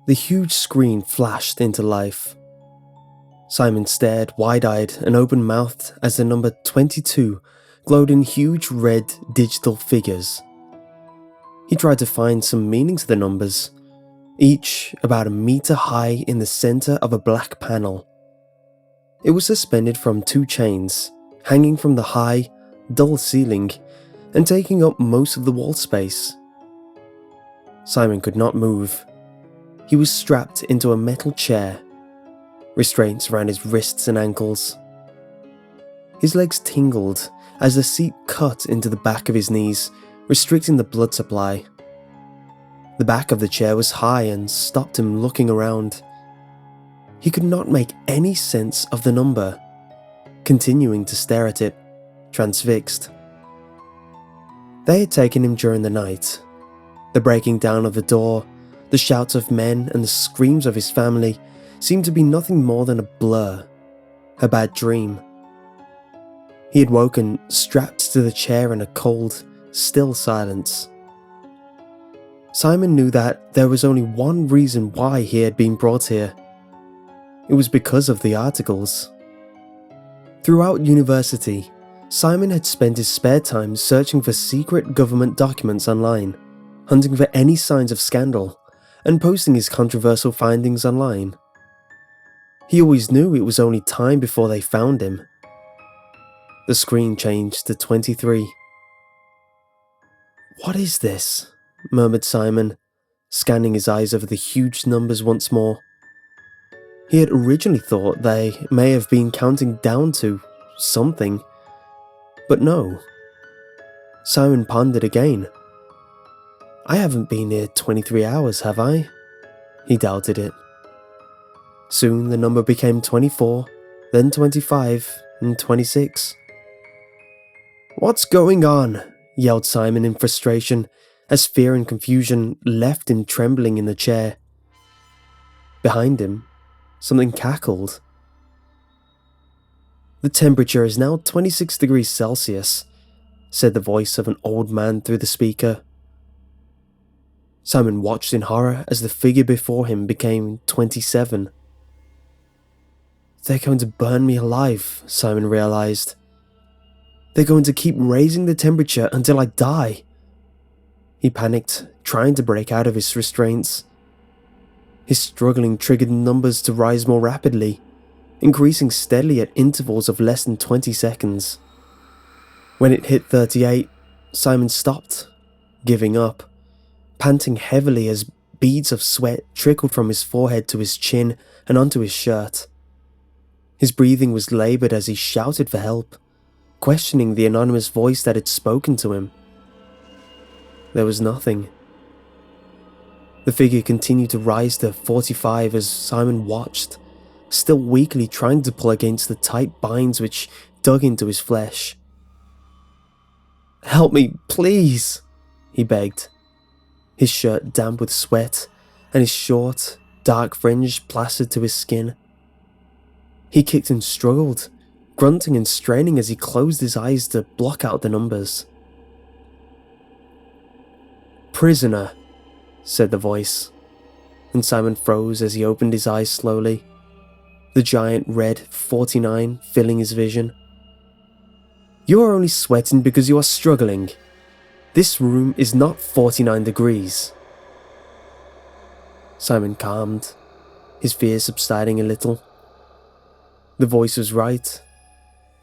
The huge screen flashed into life. Simon stared wide-eyed and open-mouthed as the number 22 glowed in huge red digital figures. He tried to find some meaning to the numbers, each about a meter high in the center of a black panel. It was suspended from 2 chains, hanging from the high, dull ceiling and taking up most of the wall space. Simon could not move. He was strapped into a metal chair, restraints around his wrists and ankles. His legs tingled as the seat cut into the back of his knees, restricting the blood supply. The back of the chair was high and stopped him looking around. He could not make any sense of the number, continuing to stare at it, transfixed. They had taken him during the night. The breaking down of the door, the shouts of men and the screams of his family seemed to be nothing more than a blur, a bad dream. He had woken strapped to the chair in a cold, still silence. Simon knew that there was only one reason why he had been brought here. It was because of the articles. Throughout university, Simon had spent his spare time searching for secret government documents online, hunting for any signs of scandal, and posting his controversial findings online. He always knew it was only time before they found him. The screen changed to 23. "What is this?" murmured Simon, scanning his eyes over the huge numbers once more. He had originally thought they may have been counting down to something, but no. Simon pondered again. "I haven't been here 23 hours, have I?" He doubted it. Soon the number became 24, then 25, and 26. "What's going on?" yelled Simon in frustration, as fear and confusion left him trembling in the chair. Behind him, something cackled. "The temperature is now 26 degrees Celsius, said the voice of an old man through the speaker. Simon watched in horror as the figure before him became 27. "They're going to burn me alive," Simon realized. "They're going to keep raising the temperature until I die." He panicked, trying to break out of his restraints. His struggling triggered numbers to rise more rapidly, increasing steadily at intervals of less than 20 seconds. When it hit 38, Simon stopped, giving up, panting heavily as beads of sweat trickled from his forehead to his chin and onto his shirt. His breathing was laboured as he shouted for help, questioning the anonymous voice that had spoken to him. There was nothing. The figure continued to rise to 45 as Simon watched, still weakly trying to pull against the tight binds which dug into his flesh. "Help me, please," he begged, his shirt damp with sweat and his short, dark fringe plastered to his skin. He kicked and struggled, grunting and straining as he closed his eyes to block out the numbers. "Prisoner," said the voice, and Simon froze as he opened his eyes slowly, the giant red 49 filling his vision. "You are only sweating because you are struggling. This room is not 49 degrees. Simon calmed, his fear subsiding a little. The voice was right.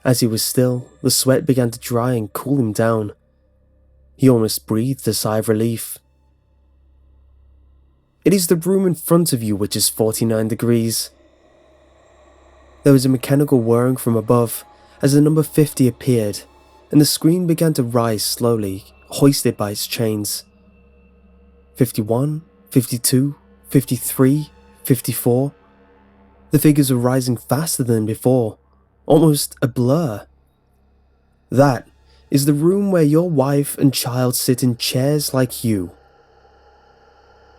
As he was still, the sweat began to dry and cool him down. He almost breathed a sigh of relief. "It is the room in front of you which is 49 degrees. There was a mechanical whirring from above as the number 50 appeared, and the screen began to rise slowly, hoisted by its chains. 51, 52, 53, 54. The figures were rising faster than before, almost a blur. "That is the room where your wife and child sit in chairs like you,"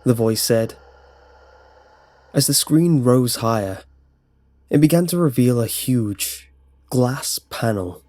the voice said. As the screen rose higher, it began to reveal a huge glass panel.